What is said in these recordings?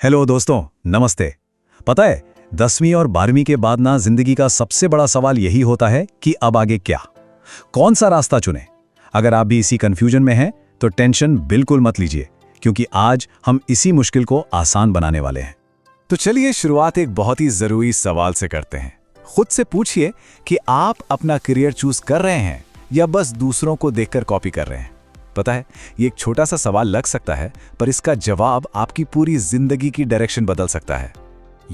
Hello दोस्तों, नमस्ते। पता है 10वीं और 12वीं के बाद ना जिंदगी का सबसे बड़ा सवाल यही होता है कि अब आगे क्या, कौन सा रास्ता चुने। अगर आप भी इसी कंफ्यूजन में हैं तो टेंशन बिल्कुल मत लीजिए, क्योंकि आज हम इसी मुश्किल को आसान बनाने वाले हैं। तो चलिए शुरुआत एक बहुत ही जरूरी सवाल से करते हैं। खुद से पूछिए कि आप अपना करियर चूज कर रहे हैं या बस दूसरों को देखकर कॉपी कर रहे हैं। पता है, ये एक छोटा सा सवाल लग सकता है, पर इसका जवाब आपकी पूरी जिंदगी की डायरेक्शन बदल सकता है।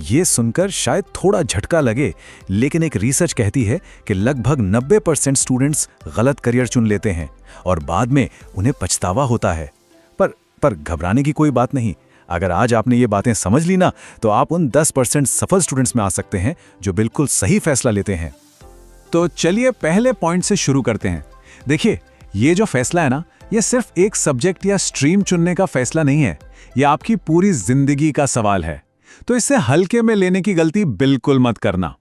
ये सुनकर शायद थोड़ा झटका लगे, लेकिन एक रिसर्च कहती है कि लगभग 90% स्टूडेंट्स गलत करियर चुन लेते हैं और बाद में उन्हें पछतावा होता है। पर घबराने की कोई बात नहीं। अगर आज आपने ये बातें समझ ली ना, तो आप उन 10% सफल स्टूडेंट्स में आ सकते हैं जो बिल्कुल सही फैसला लेते हैं। तो चलिए पहले पॉइंट से शुरू करते हैं। देखिए, ये जो फैसला है ना, ये सिर्फ एक सब्जेक्ट या स्ट्रीम चुनने का फैसला नहीं है, ये आपकी पूरी जिंदगी का सवाल है। तो इसे हल्के में लेने की गलती बिल्कुल मत करना।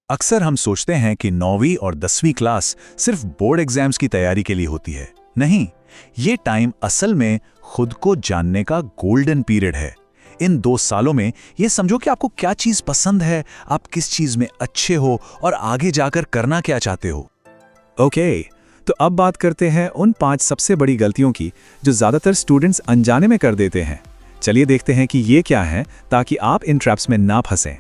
अक्सर हम सोचते हैं कि 9वीं और 10वीं क्लास सिर्फ बोर्ड एग्जाम्स की तैयारी के लिए होती है। नहीं, ये टाइम असल में खुद को जानने का गोल्डन पीरियड है। इन 2 सालों में ये समझो कि आपको क्या चीज पसंद है, आप किस चीज में अच्छे हो और आगे जाकर करना क्या चाहते हो। ओके, तो अब बात करते हैं उन 5 सबसे बड़ी गलतियों की जो ज्यादातर स्टूडेंट्स अनजाने में कर देते हैं। चलिए देखते हैं कि ये क्या है, ताकि आप इन ट्रैप्स में ना फंसें।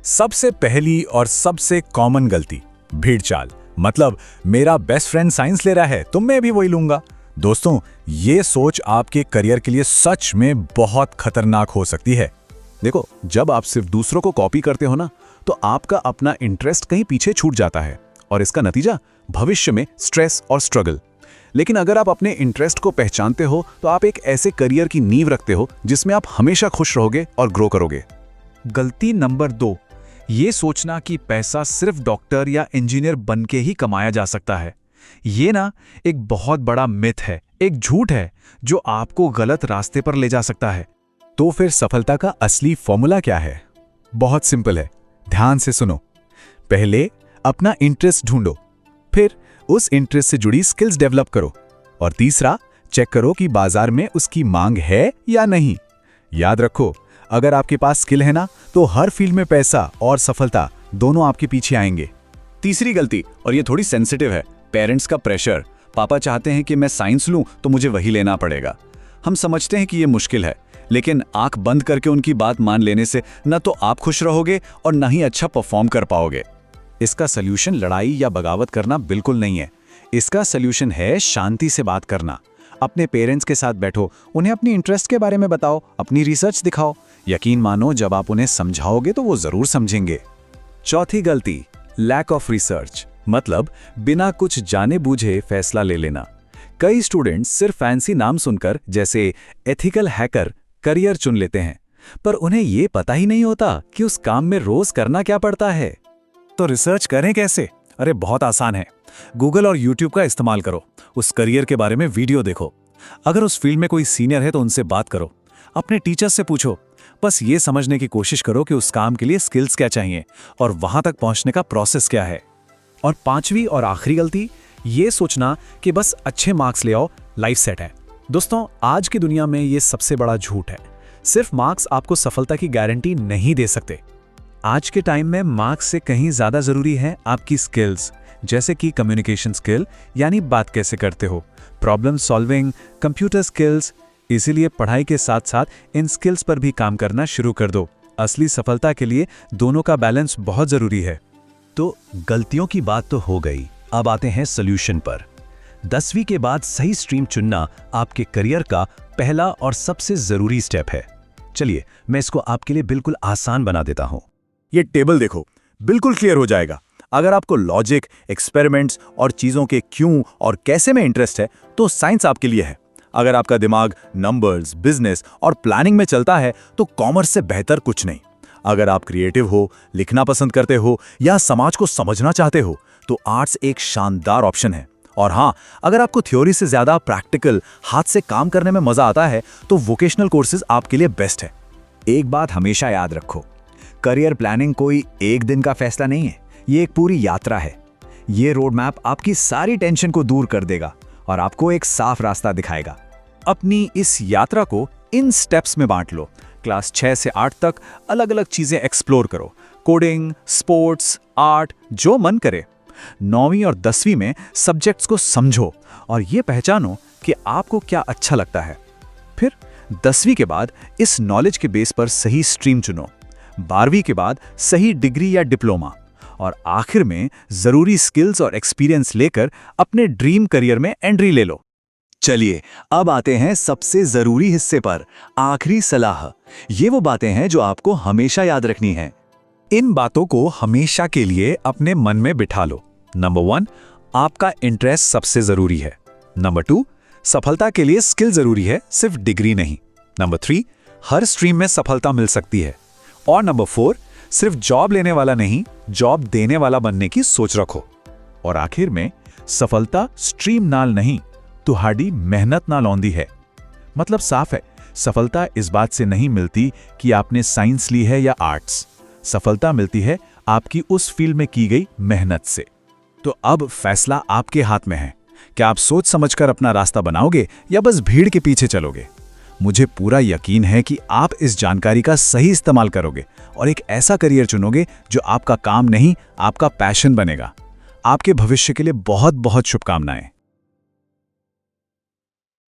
सबसे पहली और सबसे कॉमन गलती, भीड़ चाल। मतलब मेरा बेस्ट फ्रेंड साइंस ले रहा है तो मैं भी वही लूंगा। दोस्तों, ये सोच आपके करियर के लिए सच में बहुत खतरनाक हो सकती है। देखो, जब आप सिर्फ दूसरों को कॉपी करते हो ना, तो आपका अपना इंटरेस्ट कहीं पीछे छूट जाता है और इसका नतीजा भविष्य में स्ट्रेस और स्ट्रगल। लेकिन अगर आप अपने इंटरेस्ट को पहचानते हो तो आप एक ऐसे करियर की नींव रखते हो जिसमें आप हमेशा खुश रहोगे और ग्रो करोगे। गलती नंबर 2, ये सोचना कि पैसा सिर्फ डॉक्टर या इंजीनियर बन के ही कमाया जा सकता है। ये ना एक बहुत बड़ा मिथ है, एक झूठ है जो आपको गलत रास्ते पर ले जा सकता है। तो फिर सफलता का असली फॉर्मूला क्या है? बहुत सिंपल है, ध्यान से सुनो। पहले अपना इंटरेस्ट ढूंढो, फिर उस इंटरेस्ट से जुड़ी स्किल्स डेवलप करो, और तीसरा, चेक करो कि बाजार में उसकी मांग है या नहीं। याद रखो, अगर आपके पास स्किल है ना, तो हर फील्ड में पैसा और सफलता दोनों आपके पीछे आएंगे। तीसरी गलती, और ये थोड़ी सेंसिटिव है, पेरेंट्स का प्रेशर। पापा चाहते हैं कि मैं साइंस लूं तो मुझे वही लेना पड़ेगा। हम समझते हैं कि ये मुश्किल है, लेकिन आंख बंद करके उनकी बात मान लेने से न तो आप खुश रहोगे और न ही अच्छा परफॉर्म कर पाओगे। इसका सल्यूशन लड़ाई या बगावत करना बिल्कुल नहीं है। इसका सल्यूशन है शांति से बात करना। अपने पेरेंट्स के साथ बैठो, उन्हें अपनी इंटरेस्ट के बारे में बताओ, अपनी रिसर्च दिखाओ। यकीन मानो, जब आप उन्हें समझाओगे तो वो जरूर समझेंगे। चौथी गलती, लैक ऑफ रिसर्च। मतलब बिना कुछ जाने बूझे फैसला ले लेना। कई स्टूडेंट्स सिर्फ फैंसी नाम सुनकर, जैसे एथिकल हैकर, करियर चुन लेते हैं, पर उन्हें ये पता ही नहीं होता कि उस काम में रोज करना क्या पड़ता है। तो रिसर्च करें कैसे? अरे बहुत आसान है। गूगल और यूट्यूब का इस्तेमाल करो, उस करियर के बारे में वीडियो देखो। अगर उस फील्ड में कोई सीनियर है तो उनसे बात करो, अपने टीचर्स से पूछो। बस ये समझने की कोशिश करो कि उस काम के लिए स्किल्स क्या चाहिए और वहां तक पहुंचने का प्रोसेस क्या है। और 5वीं और आखिरी गलती, ये सोचना कि बस अच्छे मार्क्स ले आओ, लाइफ सेट है। दोस्तों, आज की दुनिया में ये सबसे बड़ा झूठ है। सिर्फ मार्क्स आपको सफलता की गारंटी नहीं दे सकते। आज के टाइम में मार्क्स से कहीं ज्यादा जरूरी है आपकी स्किल्स, जैसे कि कम्युनिकेशन स्किल, यानी बात कैसे करते हो, प्रॉब्लम सॉल्विंग, कंप्यूटर स्किल्स। इसीलिए पढ़ाई के साथ साथ इन स्किल्स पर भी काम करना शुरू कर दो। असली सफलता के लिए दोनों का बैलेंस बहुत जरूरी है। तो गलतियों की बात तो हो गई, अब आते हैं सोल्यूशन पर। 10वीं के बाद सही स्ट्रीम चुनना आपके करियर का पहला और सबसे जरूरी स्टेप है। चलिए, मैं इसको आपके लिए बिल्कुल आसान बना देता हूं। ये टेबल देखो, बिल्कुल क्लियर हो जाएगा। अगर आपको लॉजिक, एक्सपेरिमेंट्स और चीजों के क्यों और कैसे में इंटरेस्ट है, तो साइंस आपके लिए है। अगर आपका दिमाग नंबर्स, बिजनेस और प्लानिंग में चलता है, तो कॉमर्स से बेहतर कुछ नहीं। अगर आप क्रिएटिव हो, लिखना पसंद करते हो या समाज को समझना चाहते हो, तो आर्ट्स एक शानदार ऑप्शन है। और हाँ, अगर आपको थ्योरी से ज्यादा प्रैक्टिकल, हाथ से काम करने में मजा आता है, तो वोकेशनल कोर्सेज आपके लिए बेस्ट है। एक बात हमेशा याद रखो, करियर प्लानिंग कोई एक दिन का फैसला नहीं है, ये एक पूरी यात्रा है। ये रोड मैप आपकी सारी टेंशन को दूर कर देगा और आपको एक साफ रास्ता दिखाएगा। अपनी इस यात्रा को इन स्टेप्स में बांट लो, क्लास 6 से 8 तक अलग अलग चीज़ें एक्सप्लोर करो, कोडिंग, स्पोर्ट्स, आर्ट, जो मन करे। 9वीं और 10वीं में सब्जेक्ट्स को समझो और ये पहचानो कि आपको क्या अच्छा लगता है। फिर 10वीं के बाद इस नॉलेज के बेस पर सही स्ट्रीम चुनो, 12वीं के बाद सही डिग्री या डिप्लोमा, और आखिर में ज़रूरी स्किल्स और एक्सपीरियंस लेकर अपने ड्रीम करियर में एंट्री ले लो। चलिए अब आते हैं सबसे जरूरी हिस्से पर, आखिरी सलाह। ये वो बातें हैं जो आपको हमेशा याद रखनी है। इन बातों को हमेशा के लिए अपने मन में बिठा लो। नंबर 1, आपका इंटरेस्ट सबसे जरूरी है। नंबर 2, सफलता के लिए स्किल जरूरी है, सिर्फ डिग्री नहीं। नंबर 3, हर स्ट्रीम में सफलता मिल सकती है। और नंबर 4, सिर्फ जॉब लेने वाला नहीं, जॉब देने वाला बनने की सोच रखो। और आखिर में, सफलता स्ट्रीम नाल नहीं, तुहाड़ी मेहनत नाल आउंदी है। मतलब साफ है, सफलता इस बात से नहीं मिलती कि आपने साइंस ली है या आर्ट्स। सफलता मिलती है आपकी उस फील्ड में की गई मेहनत से। तो अब फैसला आपके हाथ में है। क्या आप सोच समझकर अपना रास्ता बनाओगे या बस भीड़ के पीछे चलोगे? मुझे पूरा यकीन है कि आप इस जानकारी का सही इस्तेमाल करोगे और एक ऐसा करियर चुनोगे जो आपका काम नहीं, आपका पैशन बनेगा। आपके भविष्य के लिए बहुत बहुत शुभकामनाएं।